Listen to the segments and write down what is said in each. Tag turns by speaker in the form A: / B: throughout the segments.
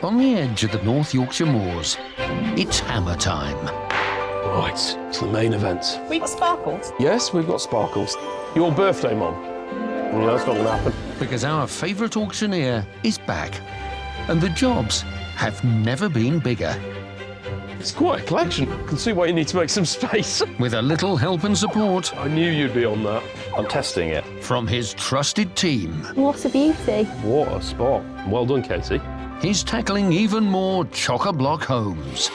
A: On the edge of the North Yorkshire moors, it's hammer time.
B: Right, to the main event.
C: We got sparkles.
B: Yes, we've got sparkles. Your birthday, Mum. Yeah, that's not going to happen.
A: Because our favourite auctioneer is back. And the jobs have never been bigger.
B: It's quite a collection. I can see why you need to make some space.
A: With a little help and support
B: I knew you'd be on that.
D: I'm testing it.
A: from his trusted team,
E: What a beauty.
B: What a spot. Well done, Katie.
A: he's tackling even more chock-a-block homes.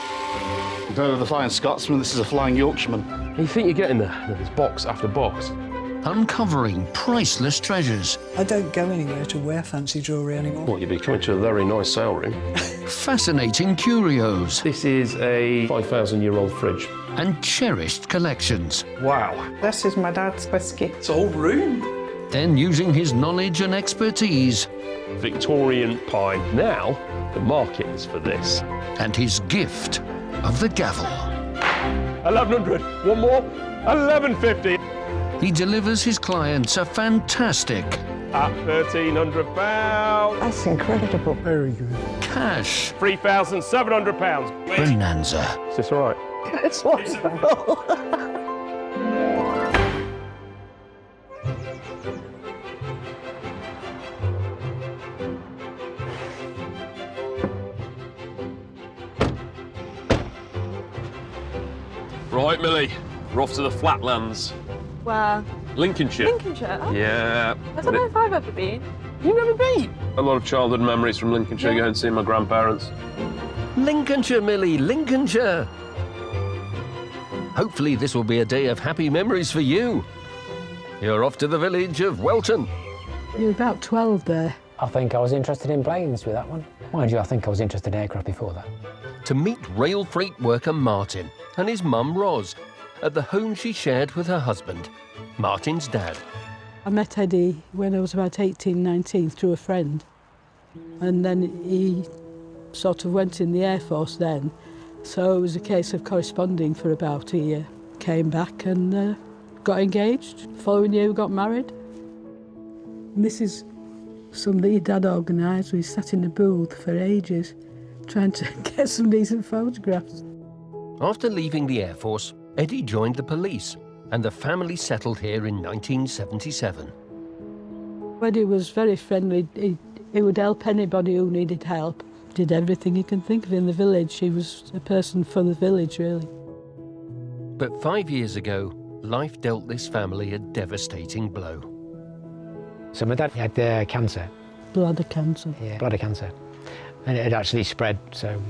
D: You've heard of the Flying Scotsman, this is a Flying Yorkshireman.
B: You think you're getting there? There's box after box.
A: Uncovering priceless treasures,
F: I don't go anywhere to wear fancy jewellery anymore.
B: Well, you'd be coming to a very nice sale room.
A: fascinating curios,
B: This is a 5,000-year-old fridge.
A: and cherished collections.
B: Wow.
F: This is my dad's whiskey.
B: It's a whole room.
A: Then, using his knowledge and expertise
B: Victorian pine. Now, the market is for this.
A: and his gift of the gavel,
B: 1,100. One more. 1,150.
A: he delivers his clients a fantastic
B: At £1,300.
F: That's incredible. Very good.
A: cash
B: £3,700.
A: bonanza.
B: Is this all right?
F: It's wonderful.
B: Right, Millie. We're off to the flatlands.
C: Where?
B: Lincolnshire.
C: Lincolnshire.
B: Yeah.
C: I don't know if I've ever been.
B: You've never been? A lot of childhood memories from Lincolnshire,
C: Yeah.
B: going to see my grandparents.
A: Lincolnshire, Millie, Lincolnshire. Hopefully this will be a day of happy memories for you. You're off to the village of Welton.
G: You're about 12 there.
H: I think I was interested in planes with that one. Mind you, I think I was interested in aircraft before that.
A: To meet rail freight worker Martin and his mum Ros at the home she shared with her husband, Martin's dad.
G: I met Eddie when I was about 18, 19 through a friend. And then he sort of went in the Air Force then. So it was a case of corresponding for about a year. Came back and got engaged. Following year we got married. This is somebody Dad organised. We sat in the booth for ages trying to get some decent photographs.
A: After leaving the Air Force, Eddie joined the police and the family settled here in 1977.
G: Eddie was very friendly. He would help anybody who needed help. Did everything he can think of in the village. He was a person for the village, really.
A: But 5 years ago, life dealt this family a devastating blow.
H: So my dad had cancer.
G: Bladder cancer.
H: Yeah, bladder cancer. And it had actually spread, so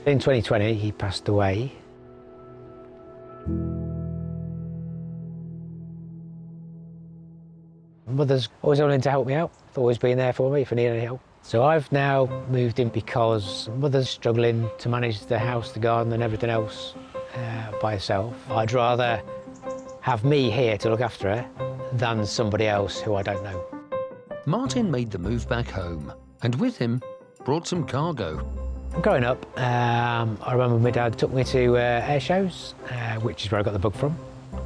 H: in 2020 he passed away. Mother's always willing to help me out, always been there for me if I need any help. So I've now moved in because Mother's struggling to manage the house, the garden and everything else by herself. I'd rather have me here to look after her than somebody else who I don't know.
A: Martin made the move back home and with him brought some cargo.
H: Growing up, I remember my dad took me to air shows, which is where I got the bug from.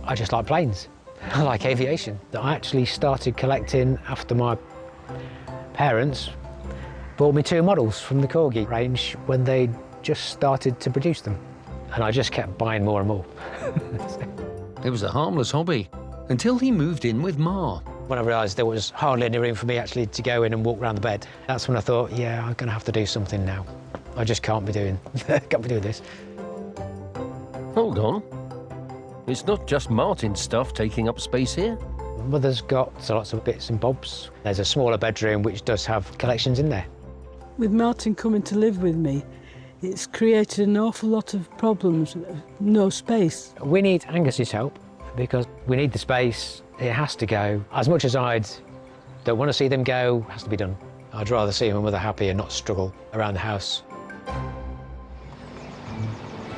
H: I just like planes. I like aviation. I actually started collecting after my parents bought me 2 models from the Corgi range when they just started to produce them. And I just kept buying more and more.
A: It was a harmless hobby until he moved in with Ma.
H: When I realised there was hardly any room for me actually to go in and walk around the bed, that's when I thought, yeah, I'm going to have to do something now. I just can't be doing this.
A: Hold on. It's not just Martin's stuff taking up space here.
H: Mother's got lots of bits and bobs. There's a smaller bedroom which does have collections in there.
G: With Martin coming to live with me, it's created an awful lot of problems, no space.
H: We need Angus's help because we need the space. It has to go. As much as I don't want to see them go, it has to be done. I'd rather see my mother happy and not struggle around the house.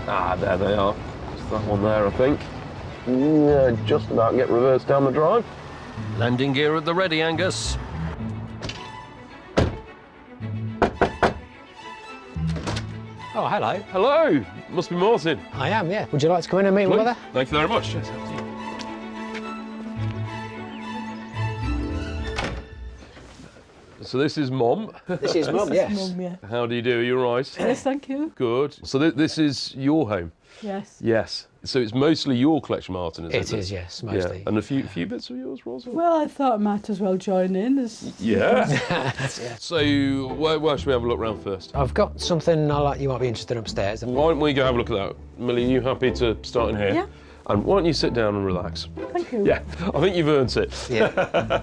B: Ah, there they are. It's that one there, I think. Yeah, just about get reversed down the drive.
A: Landing gear at the ready, Angus.
H: Oh, hello.
B: Hello. Must be Martin.
H: I am, yeah. Would you like to come in and meet my
B: Please.
H: mother?
B: Thank you very much. So this is Mom.
H: This is Mum, yes.
G: Mum, yeah.
B: How do you do? Are you all right?
G: Yes, thank you.
B: Good. So this is your home?
G: Yes.
B: Yes. So it's mostly your collection, Martin, is it?
H: It is, yes, mostly.
B: Yeah. And a few bits of yours, Rosa?
G: Well, I thought I might as well join in. As...
B: Yeah. So where should we have a look round first?
H: I've got something you might be interested in upstairs.
B: Why don't we go have a look at that? Millie, are you happy to start in here?
C: Yeah.
B: And why don't you sit down and relax?
G: Thank you.
B: Yeah, I think you've earned it.
H: Yeah.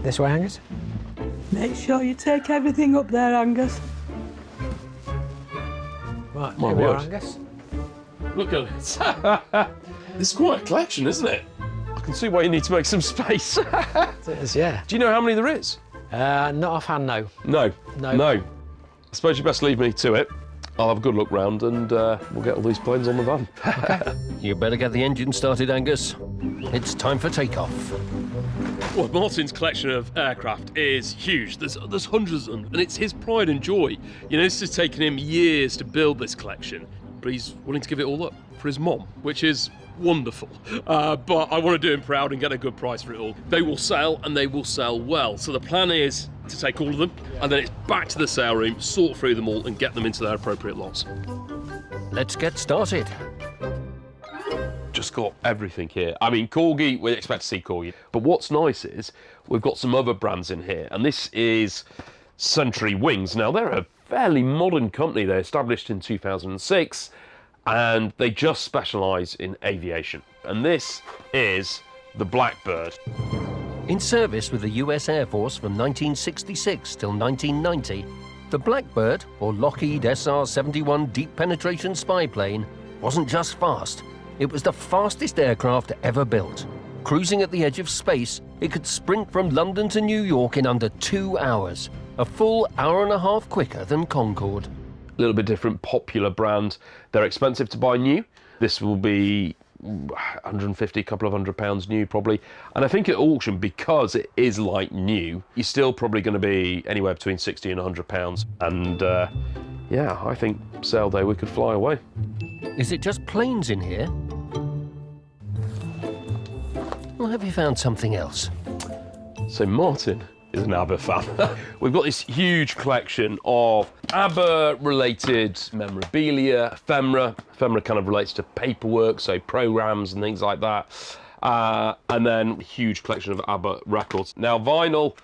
H: This way, Angus?
G: Make sure you take everything up there, Angus.
H: Right,
B: My
H: here we are,
B: word.
H: Angus.
B: Look at it. This is quite a collection, isn't it? I can see why you need to make some space.
H: It is, yeah.
B: Do you know how many there is?
H: Not offhand, no.
B: No.
H: No.
B: No. I suppose you best leave me to it. I'll have a good look round and we'll get all these planes on the van.
A: You better get the engine started, Angus. It's time for takeoff.
E: Well, Martin's collection of aircraft is huge. There's hundreds of them, and it's his pride and joy. You know, this has taken him years to build this collection, but he's willing to give it all up for his mom, which is wonderful. But I want to do him proud and get a good price for it all. They will sell, and they will sell well. So the plan is to take all of them, and then it's back to the sale room, sort through them all, and get them into their appropriate lots.
A: Let's get started.
B: Just got everything here. I mean, Corgi, we expect to see Corgi. But what's nice is we've got some other brands in here, and this is Century Wings. Now, they're a fairly modern company. They established in 2006, and they just specialise in aviation. And this is the Blackbird.
A: In service with the US Air Force from 1966 till 1990, the Blackbird, or Lockheed SR-71 deep penetration spy plane, wasn't just fast. It was the fastest aircraft ever built. Cruising at the edge of space, it could sprint from London to New York in under 2 hours, a full hour and a half quicker than Concorde.
B: A little bit different, popular brand. They're expensive to buy new. This will be 150, a couple of £100 new probably. And I think at auction, because it is like new, you're still probably going to be anywhere between 60 and £100. And yeah, I think sale day we could fly away.
A: Is it just planes in here? Or have you found something else?
B: So Martin is an ABBA fan. We've got this huge collection of ABBA-related memorabilia, ephemera. Ephemera kind of relates to paperwork, so programs and things like that. And then a huge collection of ABBA records. Now vinyl,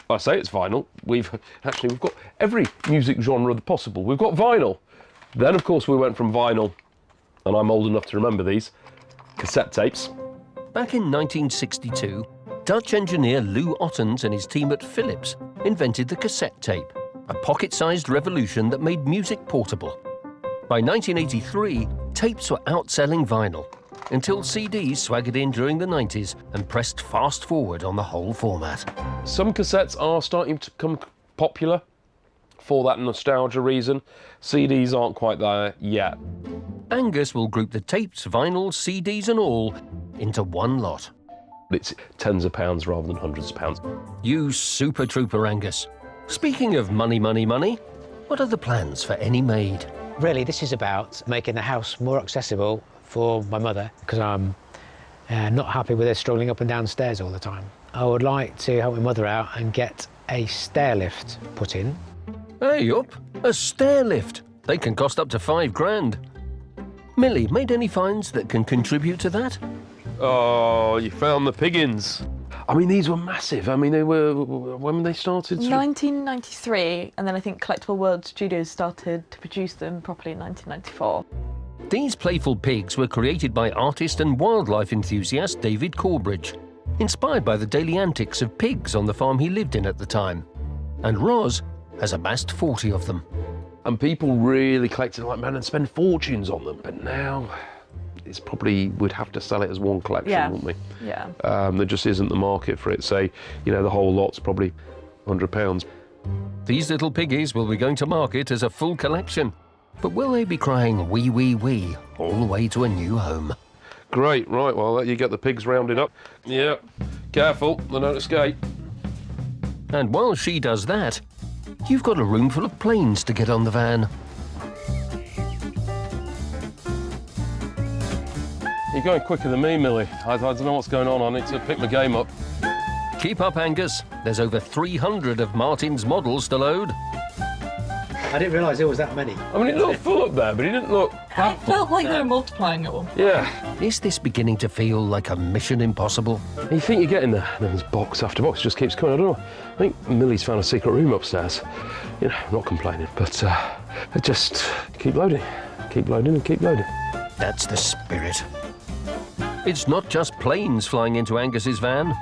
B: I say it's vinyl. We've got every music genre possible. We've got vinyl. Then of course we went from vinyl, and I'm old enough to remember these, cassette tapes.
A: Back in 1962, Dutch engineer Lou Ottens and his team at Philips invented the cassette tape, a pocket-sized revolution that made music portable. By 1983, tapes were outselling vinyl, until CDs swaggered in during the 90s and pressed fast forward on the whole format.
B: Some cassettes are starting to become popular for that nostalgia reason. CDs aren't quite there yet.
A: Angus will group the tapes, vinyl, CDs and all into one lot.
B: It's tens of pounds rather than hundreds of pounds.
A: You super trooper, Angus. Speaking of money, money, money, what are the plans for any maid?
H: Really, this is about making the house more accessible for my mother, because I'm not happy with her struggling up and down stairs all the time. I would like to help my mother out and get a stair lift put in.
A: Hey up, a stair lift. They can cost up to £5,000. Millie, made any finds that can contribute to that?
B: Oh, you found the piggins. I mean, these were massive. I mean, they were, when they started?
C: 1993, and then I think Collectible World Studios started to produce them properly in 1994.
A: These playful pigs were created by artist and wildlife enthusiast David Corbridge, inspired by the daily antics of pigs on the farm he lived in at the time. And Roz has amassed 40 of them.
B: And people really collected like man and spend fortunes on them. But now, it's probably, we'd have to sell it as one collection,
C: Yeah.
B: wouldn't we?
C: Yeah.
B: There just isn't the market for it. So, you know, the whole lot's probably £100.
A: These little piggies will be going to market as a full collection. But will they be crying wee, wee, wee all the way to a new home?
B: Great, right, well, I'll let you get the pigs rounded up. Yeah, careful, they don't escape.
A: And while she does that, you've got a room full of planes to get on the van.
B: You're going quicker than me, Millie. I don't know what's going on. I need to pick my game up.
A: Keep up, Angus. There's over 300 of Martin's models to load.
H: I didn't realise there was that many.
B: I mean, it looked full up there, but it didn't look...
C: It felt like they were multiplying at one point.
B: Yeah.
A: Is this beginning to feel like a mission impossible?
B: You think you're getting there, then there's box after box, just keeps coming. I don't know. I think Millie's found a secret room upstairs. You know, I'm not complaining, but just keep loading. Keep loading and keep loading.
A: That's the spirit. It's not just planes flying into Angus's van.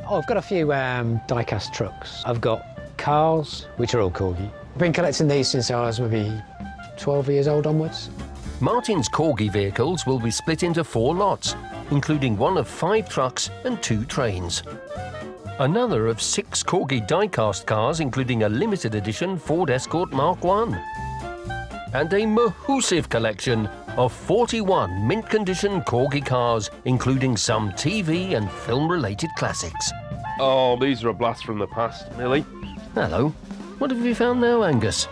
H: Oh, I've got a few die-cast trucks. I've got cars, which are all corgi. I've been collecting these since I was maybe 12 years old onwards.
A: Martin's corgi vehicles will be split into 4 lots, including one of 5 trucks and 2 trains. Another of 6 corgi die-cast cars, including a limited edition Ford Escort Mark I. And a massive collection of 41 mint-condition corgi cars, including some TV and film-related classics.
B: Oh, these are a blast from the past, Millie.
A: Hello. What have you found now, Angus?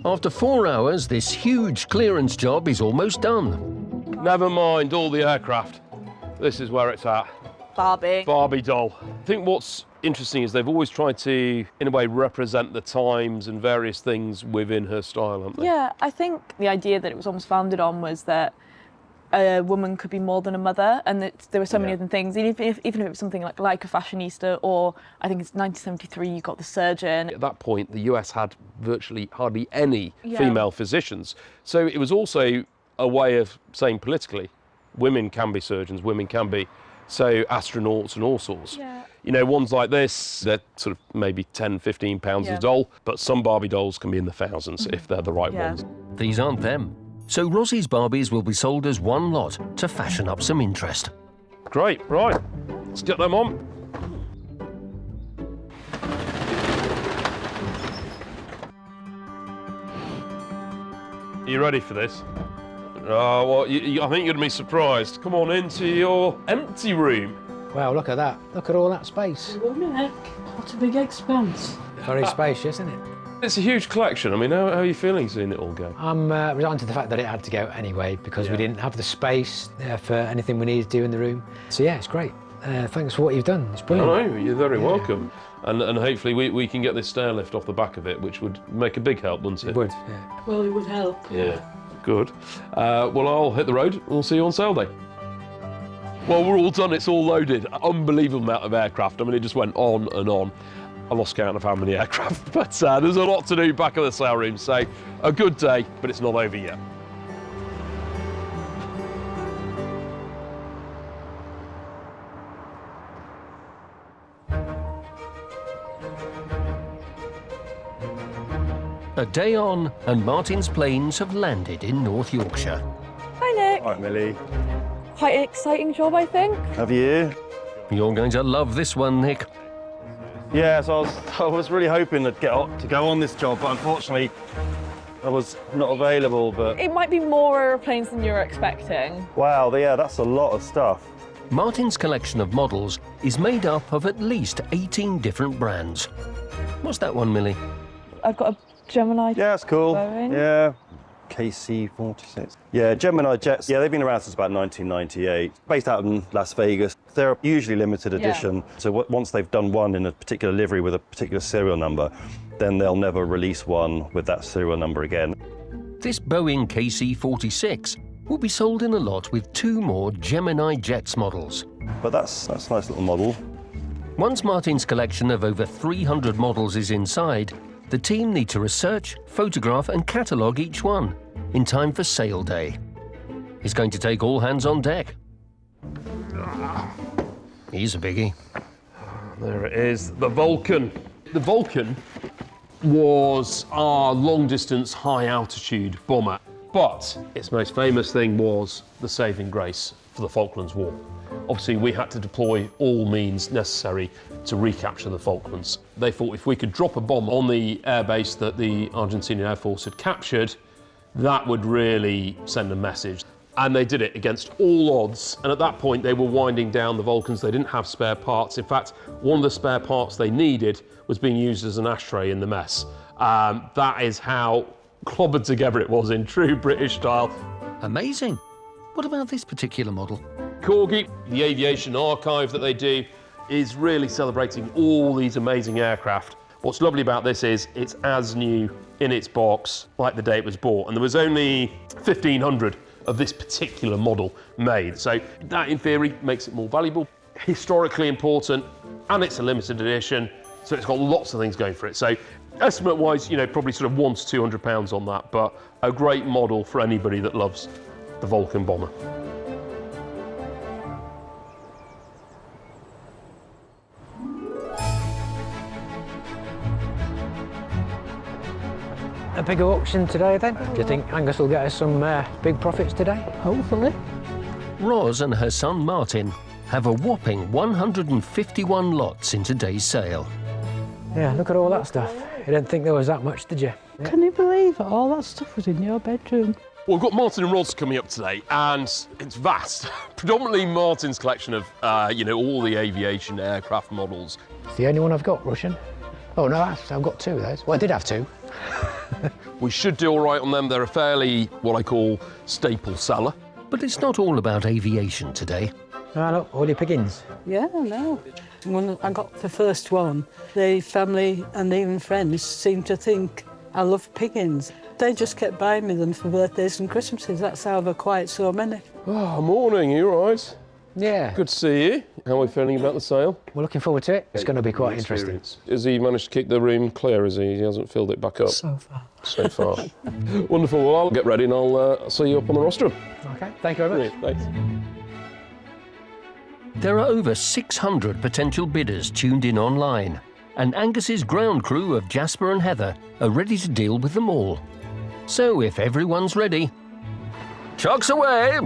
A: After 4 hours, this huge clearance job is almost done.
B: Never mind all the aircraft. This is where it's at. Barbie doll. I think what's interesting is they've always tried to, in a way, represent the times and various things within her style, haven't they?
C: Yeah, I think the idea that it was almost founded on was that a woman could be more than a mother, and that there were so many other things. Even if it was something like a fashionista, or I think it's 1973, you got the surgeon.
B: At that point, the US had virtually hardly any female physicians. So it was also a way of saying politically, women can be surgeons, women can be, so astronauts and all sorts.
C: Yeah.
B: You know, ones like this, they're sort of maybe 10, 15 pounds a doll, but some Barbie dolls can be in the thousands if they're the right ones.
A: These aren't them. So Rossie's Barbies will be sold as one lot to fashion up some interest.
B: Great, right, let's get them on. Are you ready for this? Oh, well, I think you're going to be surprised. Come on into your empty room.
H: Wow, look at that. Look at all that space.
G: What a big expanse.
H: Very spacious, isn't it?
B: It's a huge collection. I mean, how are you feeling seeing it all go?
H: I'm resigned to the fact that it had to go anyway because we didn't have the space for anything we needed to do in the room. So yeah, it's great. Thanks for what you've done. It's brilliant.
B: No, you're very welcome. And hopefully we can get this stair lift off the back of it, which would make a big help, wouldn't it?
H: It would, yeah.
G: Well, it would help.
B: Yeah, good. Well, I'll hit the road. We'll see you on sale day. Well, we're all done. It's all loaded. Unbelievable amount of aircraft. I mean, it just went on and on. I lost count of how many aircraft, but there's a lot to do back at the sale room. So a good day, but it's not over yet.
A: A day on, and Martin's planes have landed in North Yorkshire.
C: Hi, Nick.
D: All right, Millie.
C: Quite an exciting job, I think.
D: Have you?
A: You're going to love this one, Nick.
D: Yeah, so I was really hoping to go on this job, but unfortunately I was not available, but...
C: It might be more aeroplanes than you were expecting.
D: Wow, yeah, that's a lot of stuff.
A: Martin's collection of models is made up of at least 18 different brands. What's that one, Millie?
C: I've got a Gemini.
D: Yeah, that's cool.
C: Boeing.
D: Yeah. KC-46. Yeah, Gemini jets, yeah, they've been around since about 1998. Based out in Las Vegas. They're usually limited edition, so once they've done one in a particular livery with a particular serial number, then they'll never release one with that serial number again.
A: This Boeing KC-46 will be sold in a lot with 2 more Gemini Jets models.
D: But that's a nice little model.
A: Once Martin's collection of over 300 models is inside, the team need to research, photograph and catalogue each one in time for sale day. It's going to take all hands on deck. Here's a biggie.
B: There it is, the Vulcan. The Vulcan was our long-distance, high-altitude bomber, but its most famous thing was the saving grace for the Falklands War. Obviously, we had to deploy all means necessary to recapture the Falklands. They thought if we could drop a bomb on the airbase that the Argentinian Air Force had captured, that would really send a message. And they did it against all odds. And at that point, they were winding down the Vulcans. They didn't have spare parts. In fact, one of the spare parts they needed was being used as an ashtray in the mess. That is how clobbered together it was in true British style.
A: Amazing. What about this particular model?
B: Corgi, the aviation archive that they do, is really celebrating all these amazing aircraft. What's lovely about this is it's as new in its box like the day it was bought, and there was only 1,500 of this particular model made. So that in theory makes it more valuable, historically important, and it's a limited edition, so it's got lots of things going for it. So estimate wise, you know, probably sort of £100 to £200 on that, but a great model for anybody that loves the Vulcan bomber.
H: A bigger auction today then? Do you think Angus will get us some big profits today?
G: Hopefully.
A: Ros and her son Martin have a whopping 151 lots in today's sale.
H: Yeah, look at all that stuff. You didn't think there was that much, did you?
G: Can you believe it? All that stuff was in your bedroom?
B: Well, we've got Martin and Ros coming up today, and it's vast. Predominantly Martin's collection of, you know, all the aviation aircraft models.
H: It's the only one I've got, Russian. Oh, no, I've got two of those. Well, I did have two.
B: We should do all right on them. They're a fairly, what I call, staple seller.
A: But it's not all about aviation today.
H: Ah, look, all your piggins.
G: Yeah, I know. When I got the first one, the family and even friends seemed to think I love piggins. They just kept buying me them for birthdays and Christmases. That's how I've acquired so many.
B: Oh, morning, you all right?
H: Yeah.
B: Good to see you. How are we feeling about the sale?
H: We're looking forward to it. It's going to be quite interesting.
B: Has he managed to keep the room clear, has he? He hasn't filled it back up?
G: So far.
B: So far. Wonderful. Well, I'll get ready and I'll see you up on the rostrum.
H: OK, thank you very much.
B: Thanks.
A: There are over 600 potential bidders tuned in online, and Angus's ground crew of Jasper and Heather are ready to deal with them all. So if everyone's ready, chucks away!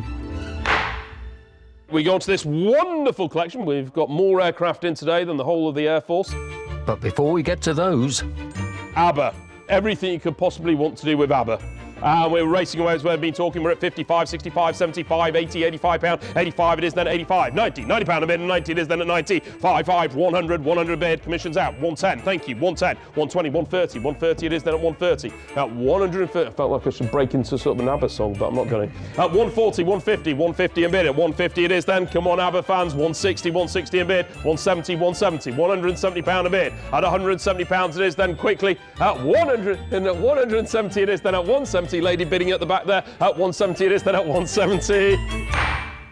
B: We go on to this wonderful collection. We've got more aircraft in today than the whole of the Air Force.
A: But before we get to those,
B: ABBA. Everything you could possibly want to do with ABBA. We're racing away as we've been talking. We're at 55, 65, 75, 80, 85 pound, 85 it is then at 85, 90, 90 pound a bid, and 90 it is then at 90, 55, 100, 100 bid, commissions out, 110, thank you, 110, 120, 130, 130 it is then at 130, at 130, I felt like I should break into sort of an ABBA song, but I'm not going to. At 140, 150, 150 and bid, at 150 it is then, come on ABBA fans, 160, 160 and bid, 170, 170, 170 pound a bid, at 170 pounds it is then quickly, at 100, and at 170 it is then at 170, lady bidding at the back there, at 170 it is then at 170.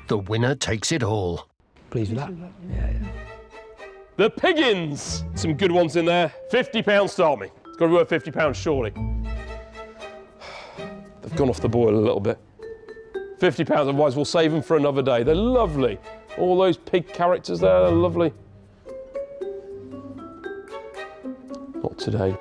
A: the winner takes it all.
H: Pleased with that? Yeah.
B: The Piggins, some good ones in there. £50 start me. It's got to be worth £50 surely. They've gone off the boil a little bit. £50, otherwise we'll save them for another day. They're lovely. All those pig characters there, they're lovely. Not today.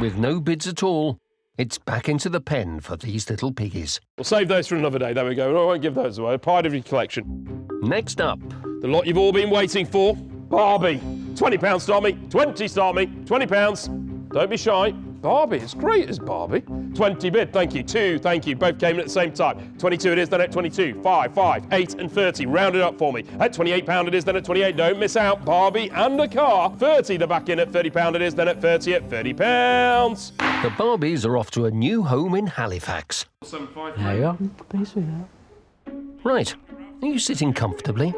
A: With no bids at all, it's back into the pen for these little piggies.
B: We'll save those for another day. There we go. I won't give those away. Pride of your collection.
A: Next up,
B: The lot you've all been waiting for. Barbie. £20 start me. 20 start me. £20. Don't be shy. Barbie, it's great as Barbie. 20 bid, thank you. 2, thank you. Both came in at the same time. 22 it is, then at 22. 5, 8 and 30. Round it up for me. At £28 it is, then at 28. Don't miss out. Barbie and a car. 30, they're back in at £30 it is, then at 30 at £30.
A: the Barbies are off to a new home in Halifax.
H: There you are.
G: Pleased with that.
A: Right, are you sitting comfortably?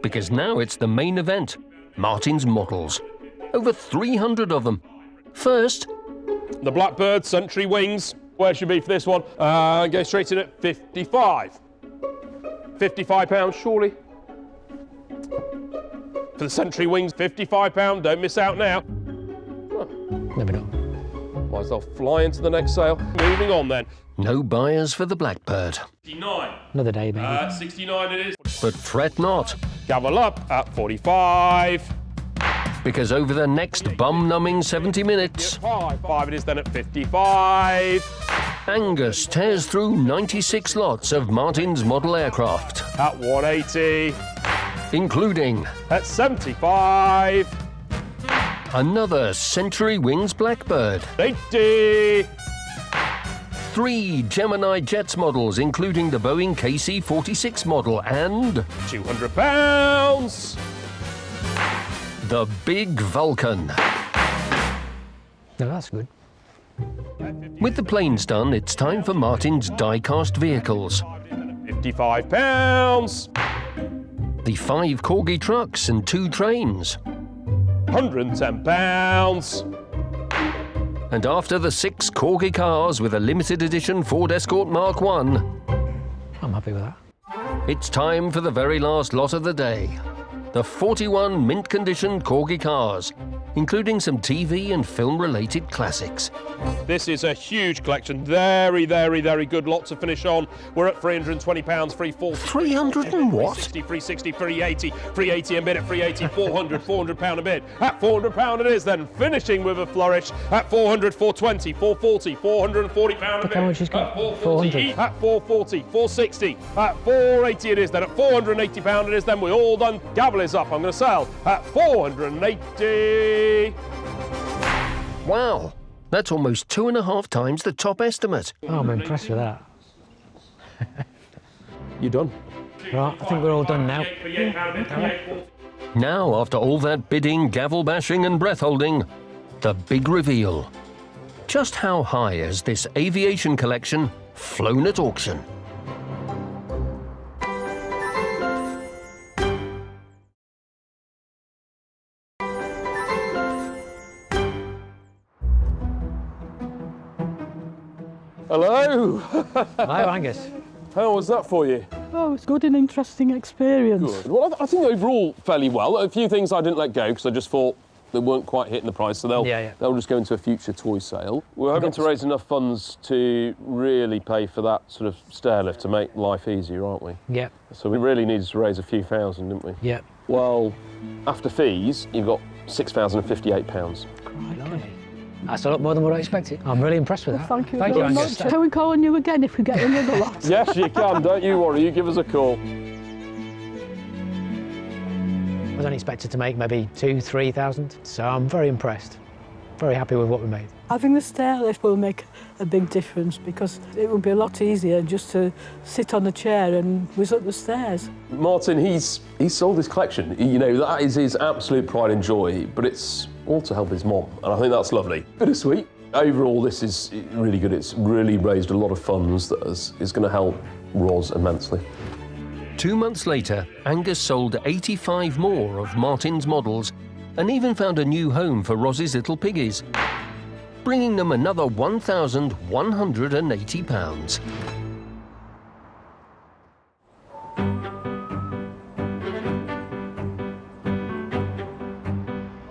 A: Because now it's the main event, Martin's models. Over 300 of them. First,
B: The Blackbird, Sentry Wings. Where should be for this one? Go straight in at 55. £55, surely. For the Sentry Wings, £55. Don't miss out now.
H: Maybe not.
B: Might as well fly into the next sale. Moving on then.
A: no buyers for the Blackbird.
B: 69.
H: Another day, maybe.
B: 69 it is.
A: But fret not,
B: Gavel up at 45.
A: because over the next bum-numbing 70 minutes,
B: Five it is then at 55.
A: Angus tears through 96 lots of Martin's model aircraft,
B: At 180.
A: including
B: At 75.
A: another Century Wings Blackbird,
B: 80.
A: 3 Gemini Jets models, including the Boeing KC-46 model, and
B: 200 pounds.
A: the Big Vulcan.
H: No, that's good.
A: With the planes done, it's time for Martin's die-cast vehicles.
B: 55 pounds.
A: The 5 Corgi trucks and 2 trains.
B: 110 pounds.
A: And after the 6 Corgi cars with a limited edition Ford Escort Mark I,
H: I'm happy with that.
A: it's time for the very last lot of the day. The 41 mint-condition Corgi cars, including some TV and film-related classics.
B: This is a huge collection. Very, very, very good. Lots to finish on. We're at £320, 340.
A: 300 and what?
B: 360, 380, 380 a bid at 380, 400, £400 a bid. At £400 it is then, finishing with a flourish at 400, 420, 440, £440 a bid.
H: How much he's got?
B: At 440,
H: 400.
B: at 440, 460, at 480 it is then, at £480 it is then. We're all done. Gavel is up. I'm going to sell at 480.
A: Wow, that's almost 2.5 times the top estimate.
H: Oh, I'm impressed with that.
B: You done?
H: Right, I think we're all done now.
A: Now, after all that bidding, gavel bashing and breath holding, the big reveal. Just how high has this aviation collection flown at auction?
B: Hello.
H: Hello, Angus.
B: How was that for you?
G: Oh, it's good and interesting experience.
B: Good. Well, I think overall fairly well. A few things I didn't let go because I just thought they weren't quite hitting the price, so they'll just go into a future toy sale. We're hoping to raise enough funds to really pay for that sort of stair lift to make life easier, aren't we?
H: Yep,
B: So we really needed to raise a few thousand, didn't we?
H: yep.
B: Well, after fees, you've got £6,058.
H: Blimey. That's a lot more than what I expected. I'm really impressed with that.
G: Thank you
H: Thank
G: very
H: you,
G: much.
H: Angus.
G: Can we call on you again if we get another lot?
B: Yes, you can. Don't you worry. You give us a call.
H: I was only expected to make maybe 2,000–3,000, so I'm very impressed. Very happy with what we made.
G: Having the stair lift will make a big difference because it will be a lot easier just to sit on a chair and whiz up the stairs.
B: Martin, he's sold his collection. You know, that is his absolute pride and joy, but it's all to help his mom, and I think that's lovely. Bittersweet. Overall, this is really good. It's really raised a lot of funds that is going to help Ros immensely.
A: 2 months later, Angus sold 85 more of Martin's models and even found a new home for Ros's little piggies, bringing them another £1,180.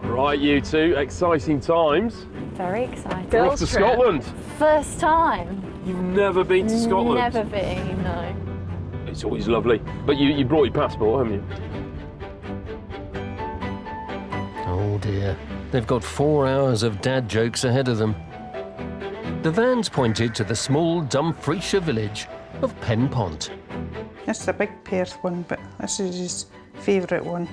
B: Right, you two, exciting times.
I: Very excited.
B: We're off to Scotland.
I: First time.
B: You've never been to Scotland?
I: Never been, no.
B: It's always lovely. But you brought your passport, haven't you?
A: Oh dear, they've got 4 hours of dad jokes ahead of them. The van's pointed to the small Dumfriesshire village of Penpont,
F: It's a big Perth one, but this is his favourite one.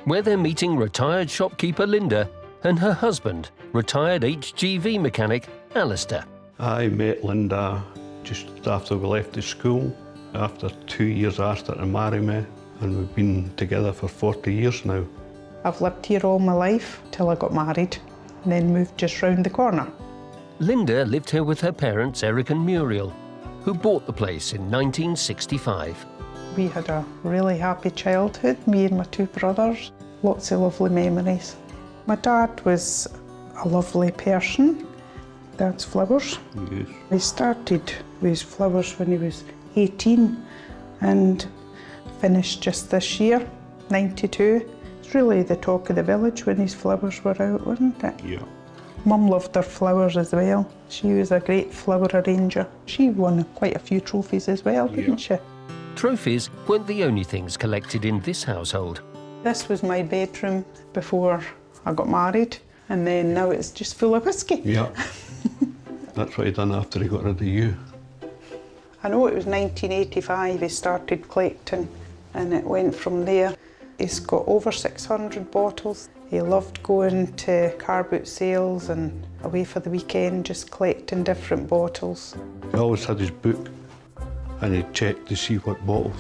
A: where they're meeting retired shopkeeper Linda and her husband, retired HGV mechanic Alistair.
J: I met Linda just after we left the school. After 2 years I asked her to marry me, and we've been together for 40 years now.
F: I've lived here all my life till I got married, and then moved just round the corner.
A: Linda lived here with her parents Eric and Muriel, who bought the place in 1965.
F: We had a really happy childhood, me and my 2 brothers. Lots of lovely memories. My dad was a lovely person. Dad's flowers.
J: Yes.
F: He started with his flowers when he was 18 and finished just this year, 92. It's really the talk of the village when his flowers were out, wasn't it?
J: Yeah.
F: Mum loved her flowers as well. She was a great flower arranger. She won quite a few trophies as well, didn't she?
A: Trophies weren't the only things collected in this household.
F: This was my bedroom before I got married, and then now it's just full of whiskey.
J: Yeah. That's what he done after he got rid of you.
F: I know it was 1985 he started collecting, and it went from there. He's got over 600 bottles. He loved going to car boot sales and away for the weekend, just collecting different bottles.
J: He always had his book, and he'd check to see what bottles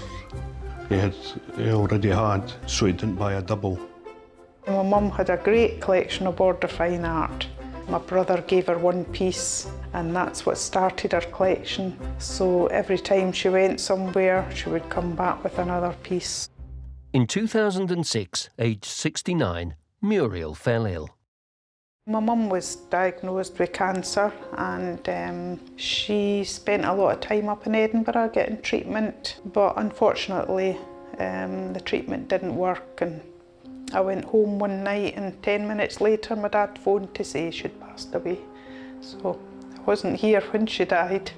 J: he already had, so he didn't buy a double.
F: My mum had a great collection of border fine art. My brother gave her one piece, and that's what started her collection. So every time she went somewhere, she would come back with another piece.
A: In 2006, aged 69, Muriel fell ill.
F: My mum was diagnosed with cancer, and she spent a lot of time up in Edinburgh getting treatment, but unfortunately the treatment didn't work, and I went home one night and 10 minutes later my dad phoned to say she'd passed away. So I wasn't here when she died.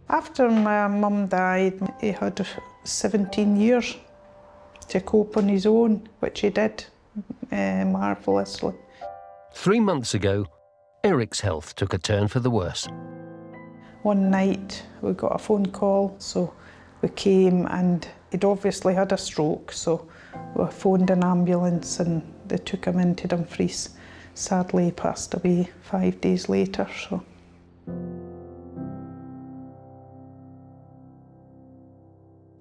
F: After my mum died, he had 17 years to cope on his own, which he did marvellously.
A: 3 months ago, Eric's health took a turn for the worse.
F: One night we got a phone call, so we came, and he'd obviously had a stroke, so we phoned an ambulance and they took him into Dumfries. Sadly, he passed away 5 days later. So.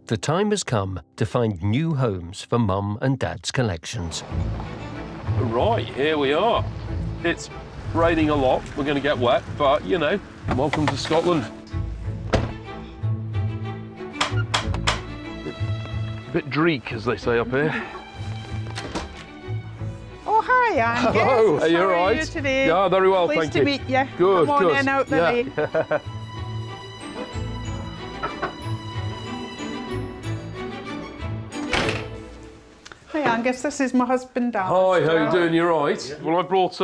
A: The time has come to find new homes for Mum and Dad's collections.
B: Right, here we are. It's raining a lot. We're going to get wet, but, you know, welcome to Scotland. A bit dreek, as they say up here.
F: Oh, hi, Angus.
B: Hello, are you all right?
F: How are you today?
B: Yeah, very well,
F: Pleased
B: thank you.
F: Pleased to meet you.
B: Good,
F: Come on
B: good.
F: in out the way. Hi Angus, this is my husband Dan.
B: Hi, how you doing? You all right? Yeah. Well, I brought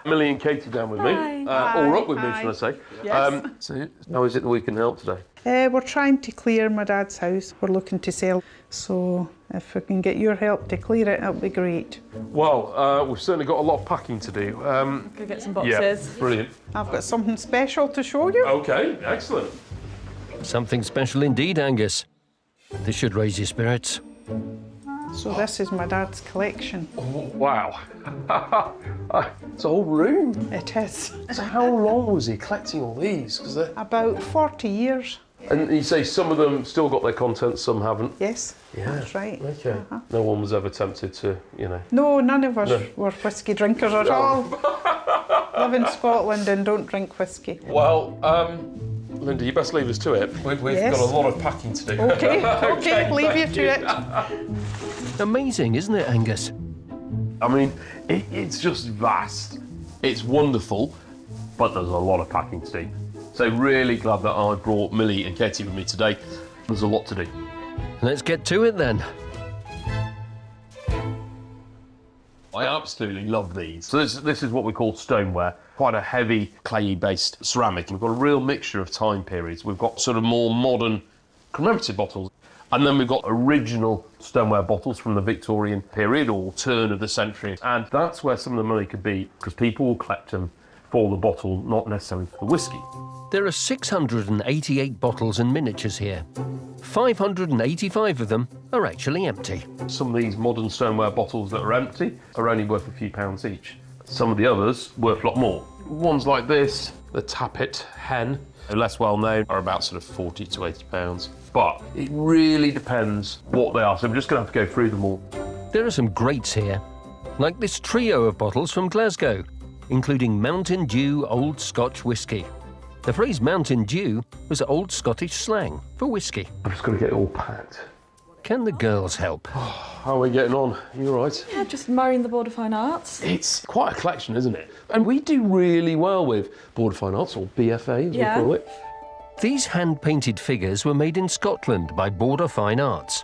B: Millie and Katie down with me. Or up with me, should I say.
F: Yes.
B: So how is it that we can help today?
F: We're trying to clear my dad's house. We're looking to sell. So if we can get your help to clear it, that'll be great.
B: Well, we've certainly got a lot of packing to do.
C: Go get some boxes.
B: Yeah, brilliant.
F: I've got something special to show you.
B: Okay, excellent.
A: Something special indeed, Angus. This should raise your spirits.
F: So this is my dad's collection.
B: Oh, wow. It's a whole room.
F: It is.
B: So how long was he collecting all these?
F: About 40 years.
B: And you say some of them still got their contents, some haven't?
F: Yes,
B: yeah.
F: That's right.
B: Okay. No one was ever tempted to, you know...
F: No, none of us were whisky drinkers at all. Live in Scotland and don't drink whisky.
B: Well, Linda, you best leave us to it. We've
F: Yes.
B: got a lot of packing to do.
F: Okay, okay, leave you to it.
A: Amazing, isn't it, Angus?
B: I mean, it's just vast. It's wonderful, but there's a lot of packing to do. So really glad that I brought Millie and Katie with me today. There's a lot to do.
A: Let's get to it then.
B: I absolutely love these. So this is what we call stoneware, quite a heavy clayey-based ceramic. We've got a real mixture of time periods. We've got sort of more modern commemorative bottles, and then we've got original stoneware bottles from the Victorian period or turn of the century. And that's where some of the money could be, because people will collect them for the bottle, not necessarily for the whiskey.
A: There are 688 bottles and miniatures here. 585 of them are actually empty.
B: Some of these modern stoneware bottles that are empty are only worth a few pounds each. Some of the others worth a lot more. Ones like this, the Tappet Hen, are less well known, are about sort of 40 to 80 pounds. But it really depends what they are, so I'm just going to have to go through them all.
A: There are some greats here, like this trio of bottles from Glasgow, including Mountain Dew Old Scotch Whisky. The phrase Mountain Dew was Old Scottish slang for whisky.
B: I'm just going to get it all packed.
A: Can the girls help?
B: How are we getting on? You all right?
C: Yeah, just marrying the Border Fine Arts.
B: It's quite a collection, isn't it? And we do really well with Border Fine Arts, or BFA as we call it.
A: These hand-painted figures were made in Scotland by Border Fine Arts.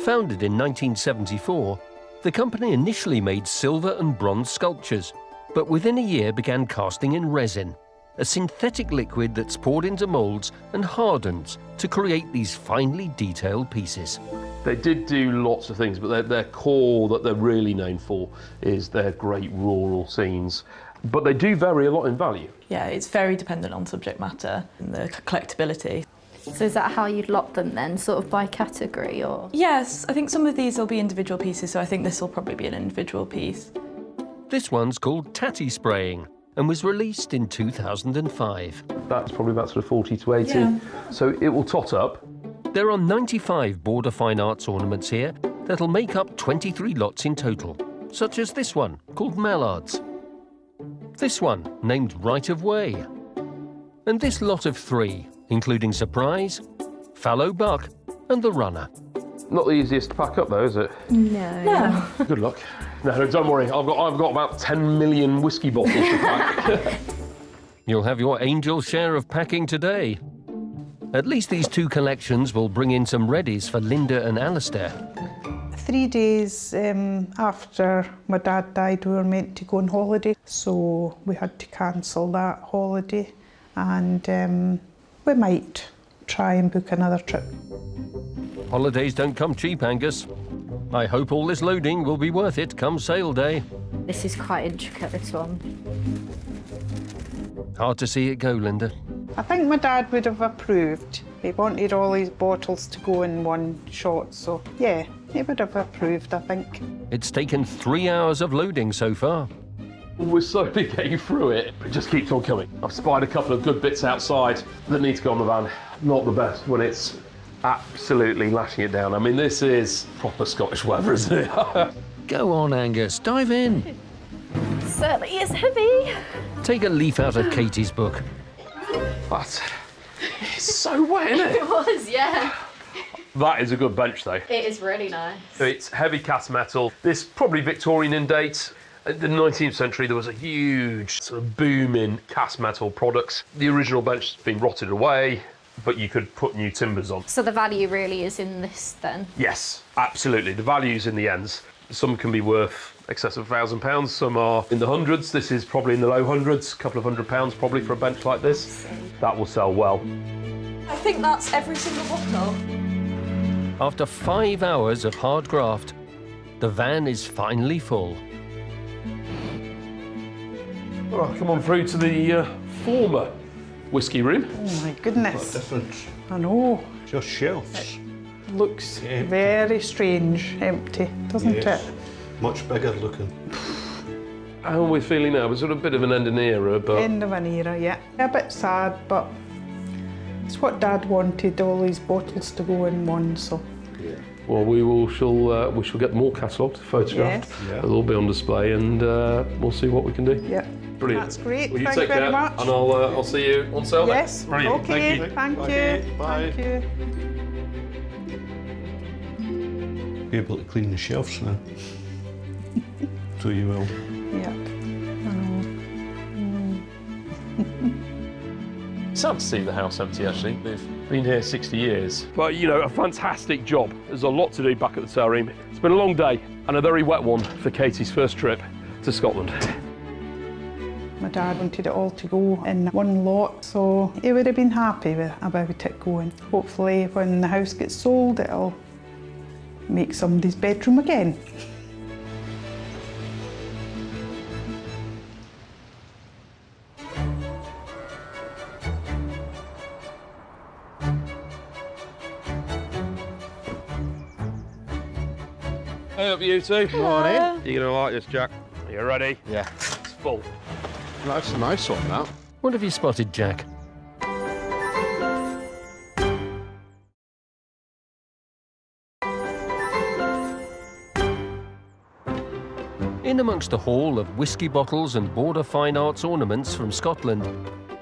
A: Founded in 1974, the company initially made silver and bronze sculptures, but within a year began casting in resin. a synthetic liquid that's poured into moulds and hardens to create these finely detailed pieces.
B: They did do lots of things, but their core that they're really known for is their great rural scenes. But they do vary a lot in value.
C: Yeah, it's very dependent on subject matter and the collectability.
I: So is that how you'd lot them then, sort of by category, or?
C: Yes, I think some of these will be individual pieces, so I think this will probably be an individual piece.
A: This one's called Tatty Spraying and was released in 2005.
B: That's probably about sort of 40 to 80.
C: Yeah.
B: So it will tot up.
A: There are 95 Border Fine Arts ornaments here that'll make up 23 lots in total, such as this one called Mallards. This one named Right of Way. And this lot of 3, including Surprise, Fallow Buck and the Runner.
B: Not the easiest to pack up though, is it?
I: No.
B: Good luck. No, don't worry. I've got about 10 million whiskey bottles to pack.
A: You'll have your angel share of packing today. At least these 2 collections will bring in some readies for Linda and Alistair.
F: 3 days after my dad died, we were meant to go on holiday, so we had to cancel that holiday, and we might try and book another trip.
A: Holidays don't come cheap, Angus. I hope all this loading will be worth it come sale day.
I: This is quite intricate, this one.
A: Hard to see it go, Linda.
F: I think my dad would have approved. He wanted all his bottles to go in one shot, so yeah, he would have approved, I think.
A: It's taken 3 hours of loading so far.
B: We're slowly getting through it. It just keeps on coming. I've spied a couple of good bits outside that need to go on the van. Not the best when it's absolutely lashing it down. I mean, this is proper Scottish weather, isn't it?
A: Go on, Angus, dive in.
I: Certainly is heavy.
A: Take a leaf out of Katie's book.
B: But it's so wet, isn't it?
I: It was, yeah.
B: That is a good bench, though.
I: It is really nice.
B: It's heavy cast metal. This probably Victorian in date. In the 19th century, there was a huge sort of boom in cast metal products. The original bench has been rotted away, but you could put new timbers on.
I: So the value really is in this then?
B: Yes, absolutely. The value's in the ends. Some can be worth excess of £1,000. Some are in the hundreds. This is probably in the low hundreds, a couple of £100 probably for a bench like this. That will sell well.
C: I think that's every single bottle.
A: After 5 hours of hard graft, the van is finally full.
B: Well, come on through to the former whiskey room.
F: Oh my goodness.
J: Different.
F: I know.
J: Just shelves.
F: Looks
J: Empty.
F: very strange, empty, doesn't
J: Yes.
F: it?
J: Much bigger looking.
B: How are we feeling now? We're sort of a bit of an end of an era, but
F: End of an era, yeah. A bit sad, but it's what Dad wanted, all these bottles to go in one, so.
B: well, we shall get them all catalogued, photographed.
F: Yes.
J: Yeah.
B: They'll all be on display, and we'll see what we can do.
F: Yeah.
B: Brilliant.
F: That's great.
B: Well, you
F: Thank
B: take
F: you very
B: care,
F: much.
B: and I'll see you on sale. then.
F: Yes.
B: Brilliant.
F: Okay.
B: Thank you.
F: Thank you.
J: Bye.
F: Thank you.
J: Be able to clean the shelves now. So you will.
F: Yeah.
B: Sad to see the house empty, actually. They've been here 60 years. But, you know, a fantastic job. There's a lot to do back at the tail room. It's been a long day and a very wet one for Katie's first trip to Scotland.
F: My dad wanted it all to go in one lot, so he would have been happy about it going. Hopefully, when the house gets sold, it'll make somebody's bedroom again.
B: Hey up, you two.
K: Morning.
B: You're gonna like this, Jack. Are you ready?
K: Yeah.
B: It's full.
K: That's a nice one, that.
A: What have you spotted, Jack? In amongst a haul of whisky bottles and Border Fine Arts ornaments from Scotland,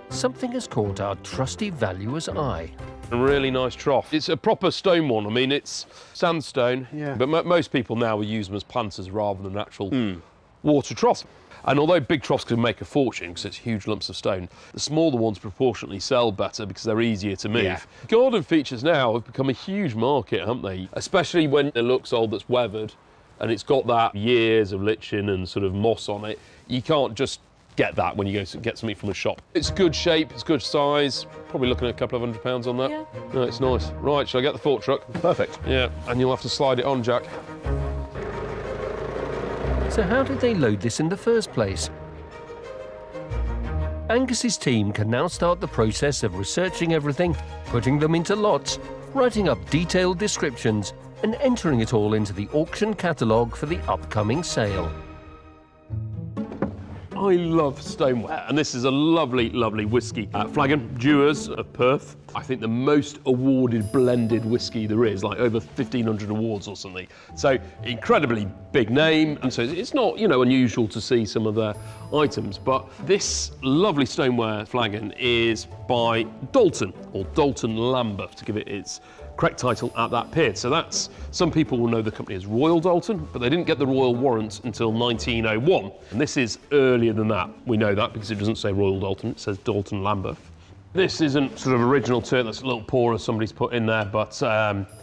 A: something has caught our trusty valuer's eye.
B: A really nice trough. It's a proper stone one. I mean, it's sandstone,
K: Yeah.
B: but most people now will use them as planters rather than actual water troughs. And although big troughs can make a fortune because it's huge lumps of stone, the smaller ones proportionately sell better because they're easier to move.
K: Yeah.
B: Garden features now have become a huge market, haven't they? Especially when it looks old that's weathered and it's got that years of liching and sort of moss on it. You can't just get that when you go to get something from a shop. It's good shape, it's good size. Probably looking at a couple of £100 on that.
C: Yeah.
B: No, it's nice. Right, shall I get the fork truck?
D: Perfect.
B: Yeah, and you'll have to slide it on, Jack.
A: So how did they load this in the first place? Angus's team can now start the process of researching everything, putting them into lots, writing up detailed descriptions, and entering it all into the auction catalogue for the upcoming sale.
B: I love stoneware, and this is a lovely, lovely whiskey. Flagon, Dewars of Perth. I think the most awarded blended whiskey there is, like over 1,500 awards or something. So incredibly big name, and so it's not, you know, unusual to see some of their items. But this lovely stoneware flagon is by Dalton, or Dalton Lambeth, to give it its correct title at that period. So that's, some people will know the company as Royal Dalton, but they didn't get the royal warrant until 1901. And this is earlier than that. We know that because it doesn't say Royal Dalton, it says Dalton Lambeth. This isn't sort of original to it, that's a little poorer somebody's put in there, but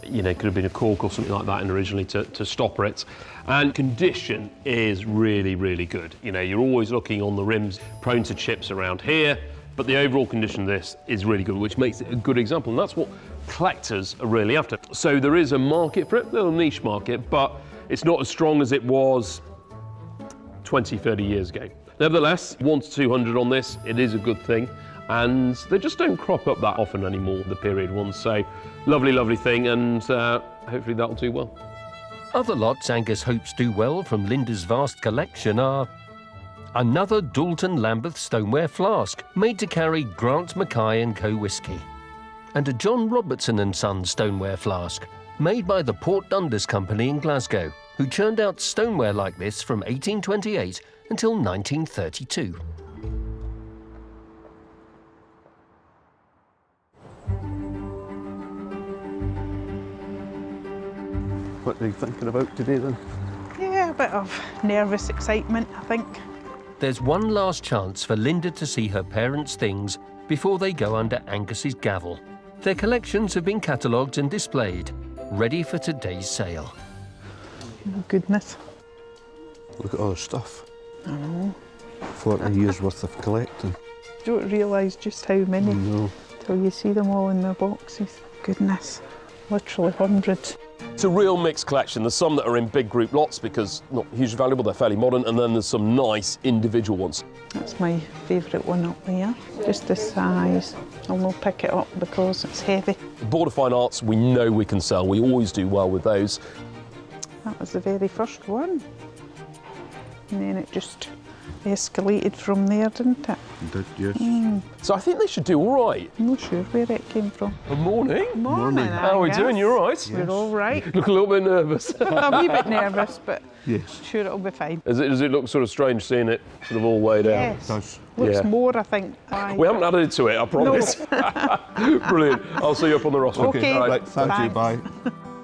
B: you know, it could have been a cork or something like that in originally to stopper it. And condition is really, really good. You know, you're always looking on the rims, prone to chips around here, but the overall condition of this is really good, which makes it a good example, and that's what collectors are really after. So there is a market for it, a little niche market, but it's not as strong as it was 20, 30 years ago. Nevertheless, 1 to 200 on this, it is a good thing, and they just don't crop up that often anymore, the period ones. So lovely, lovely thing, and hopefully that'll do well.
A: Other lots Angus hopes do well from Linda's vast collection are another Dalton Lambeth stoneware flask made to carry Grant Mackay & Co whisky, and a John Robertson and Son stoneware flask made by the Port Dundas Company in Glasgow, who churned out stoneware like this from 1828 until 1932.
J: What are you thinking about today then?
F: Yeah, a bit of nervous excitement, I think.
A: There's one last chance for Linda to see her parents' things before they go under Angus's gavel. Their collections have been catalogued and displayed, ready for today's sale.
F: Oh, goodness.
J: Look at all the stuff.
F: I know.
J: 40 years worth of collecting.
F: You don't realise just how many till you see them all in the boxes. Goodness, literally hundreds.
B: It's a real mixed collection. There's some that are in big group lots because not hugely valuable, they're fairly modern, and then there's some nice individual ones.
F: That's my favourite one up there. Just the size. I'll not pick it up because it's heavy.
B: Board of Fine Arts, we know we can sell. We always do well with those.
F: That was the very first one. And then it just escalated from there, didn't it?
J: It did, yes.
B: So I think they should do all right.
F: I'm not sure where it came from.
B: Good morning.
F: Morning.
B: How are we doing? You all right?
F: We're all right.
B: Look a little bit nervous.
F: A wee bit nervous, but
J: Yes.
F: sure it'll be fine.
B: Does it look sort of strange seeing it sort of all weighed out?
F: Yes.
J: It does.
F: Looks
B: Yeah.
F: more, I think.
B: We haven't added to it, I promise. Brilliant. I'll see you up on the roster.
F: Okay.
B: All
J: Right, thank you, bye.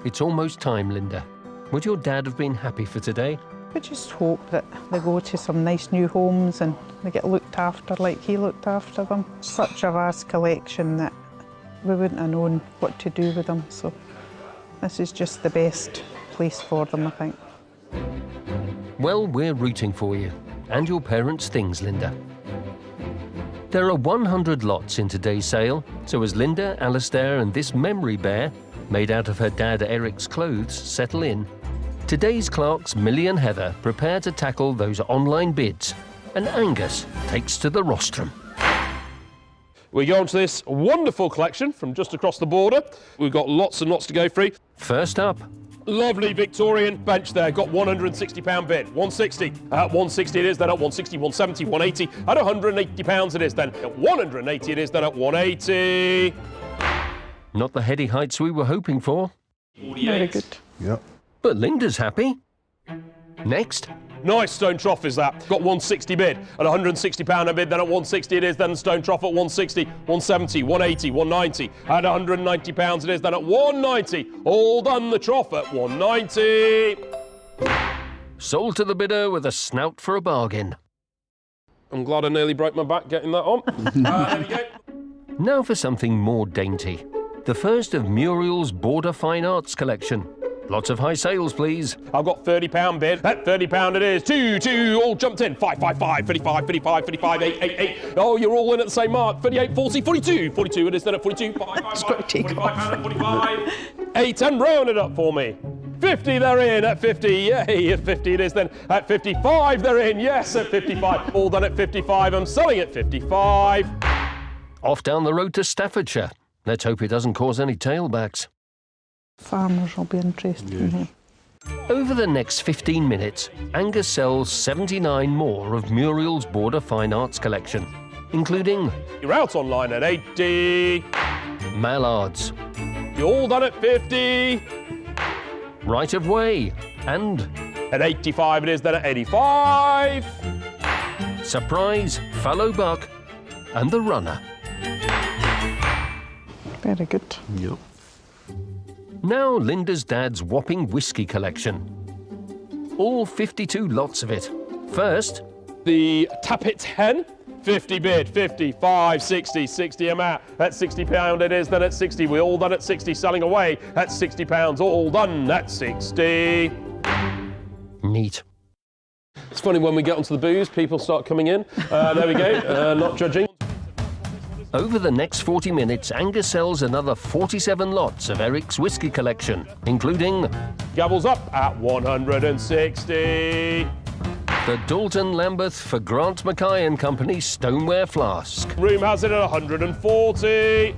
A: It's almost time, Linda. Would your dad have been happy for today?
F: We just hope that they go to some nice new homes and they get looked after like he looked after them. Such a vast collection that we wouldn't have known what to do with them, so this is just the best place for them, I think.
A: Well, we're rooting for you and your parents' things, Linda. There are 100 lots in today's sale, so as Linda, Alistair and this memory bear, made out of her dad Eric's clothes, settle in, today's clerks Millie and Heather prepare to tackle those online bids, and Angus takes to the rostrum.
B: We go on to this wonderful collection from just across the border. We've got lots and lots to go through.
A: First up,
B: Lovely Victorian bench there, got £160 bid, 160. At 160 it is, then at 160, 170, 180. At £180 it is, then at 180 it is, then at 180.
A: not the heady heights we were hoping for,
F: Very good.
J: Yep.
A: but Linda's happy. Next,
B: Nice stone trough is that. Got 160 bid. At £160 a bid, then at 160 it is, then the stone trough at 160, 170, 180, 190. At £190 it is, then at 190. All done, the trough at 190.
A: sold to the bidder with a snout for a bargain.
B: I'm glad I nearly broke my back getting that on. There we go.
A: Now for something more dainty. The first of Muriel's Border Fine Arts collection. Lots of high sales, please.
B: I've got £30 bid. At £30 it is. 2, all jumped in. 5, 55, 55, 8. Oh, you're all in at the same mark. 38, 40, 42. 42 it is then at 42. 45. 8 and round it up for me. 50 they're in at 50. Yay, at 50 it is then. At 55 they're in. Yes, at 55. All done at 55. I'm selling at 55.
A: Off down the road to Staffordshire. Let's hope it doesn't cause any tailbacks.
F: Farmers will be interested in him.
A: Over the next 15 minutes, Angus sells 79 more of Muriel's Border Fine Arts collection, including...
B: You're out online at 80.
A: Mallards.
B: You're all done at 50.
A: Right of Way. And...
B: At 85 it is then at 85.
A: Surprise, Fallow Buck, and the Runner.
F: Very good.
J: Yep.
A: Now Linda's dad's whopping whiskey collection. All 52 lots of it. First,
B: the Tappet Hen. 50 bid, 55, 60 I'm out. At £60 it is then at 60. We're all done at 60, selling away at £60. All done at 60.
A: Neat.
B: It's funny when we get onto the booze, people start coming in. There we go, not judging.
A: Over the next 40 minutes, Angus sells another 47 lots of Eric's whiskey collection, including...
B: Gabbles up at 160.
A: The Dalton Lambeth for Grant Mackay and Company Stoneware Flask.
B: Room has it at 140.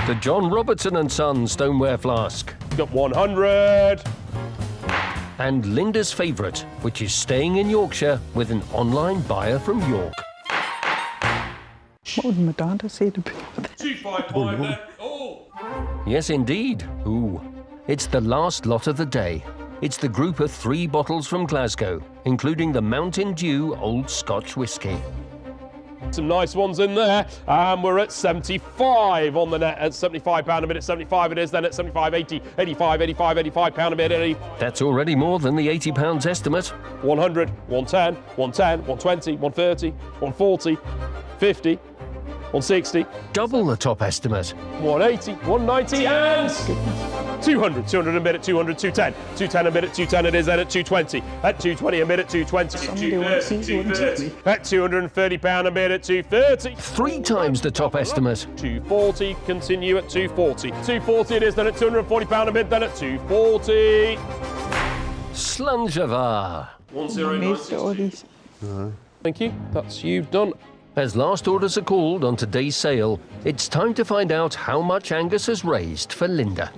A: The John Robertson and Son Stoneware Flask.
B: Got 100.
A: And Linda's favourite, which is staying in Yorkshire with an online buyer from York.
F: What would my dad have said about it?
B: 255 then. Oh!
A: Yes, indeed. Ooh. It's the last lot of the day. It's the group of 3 bottles from Glasgow, including the Mountain Dew Old Scotch Whisky.
B: Some nice ones in there. We're at 75 on the net at £75 a bit. At 75 it is then at 75, 80, 85, £85 a bit. 80.
A: That's already more than the £80 estimate.
B: 100, 110, 110, 120, 130, 140, 50, 160.
A: Double the top estimate.
B: 180, 190 and 200. 200 a bit at 200, 210. 210 a bit at 210 it is then at 220. At 220 a bit at 220. 230. At £230 a bit at 230.
A: 3 times the top estimate.
B: 240, continue at 240. 240 it is then at £240 a bit then at 240.
A: Slungevar.
B: 109. Thank you, that's you done.
A: As last orders are called on today's sale, it's time to find out how much Angus has raised for Linda.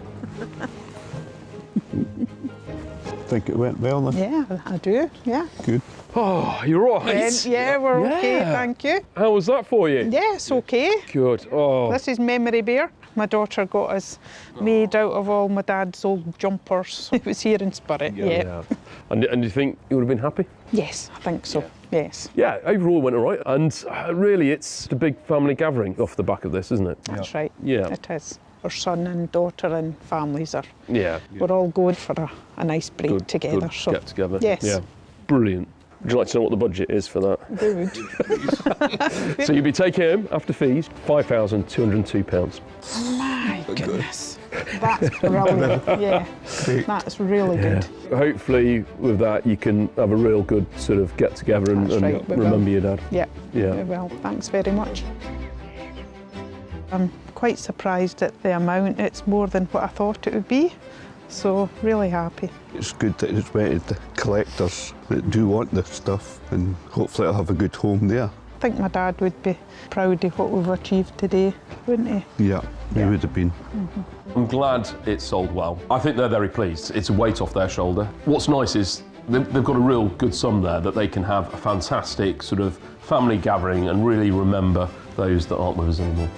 J: Think it went well then?
F: Yeah, I do, yeah.
J: Good.
B: Oh, you're all right.
F: Yeah, we're okay, thank you.
B: How was that for you?
F: Yes, okay.
B: Good. Oh.
F: This is memory beer. My daughter got us made out of all my dad's old jumpers. It was here in Spirit, yeah.
B: And do you think you would have been happy?
F: Yes, I think so, yes.
B: Yeah, overall it went all right. And really, it's a big family gathering off the back of this, isn't it?
F: That's right.
B: Yeah.
F: It is. Our son and daughter and families are.
B: Yeah.
F: We're all going for a nice break together.
B: Good
F: So
B: get together.
F: yes.
B: Yeah. Brilliant. Would you like to know what the budget is for that?
F: Good.
B: So you'll be taking home, after fees, £5,202.
F: My goodness. That's brilliant. Yeah. That's really good.
B: Hopefully with that you can have a real good sort of get together and,
F: right,
B: remember your dad.
F: Yeah.
B: Yeah.
F: Well, thanks very much. I'm quite surprised at the amount. It's more than what I thought it would be. So, really happy.
J: It's good that it's went to the collectors that do want this stuff, and hopefully it'll have a good home there.
F: I think my dad would be proud of what we've achieved today, wouldn't he?
J: Yeah, he would have been.
B: I'm glad it sold well. I think they're very pleased. It's a weight off their shoulder. What's nice is they've got a real good sum there that they can have a fantastic sort of family gathering and really remember those that aren't with us anymore.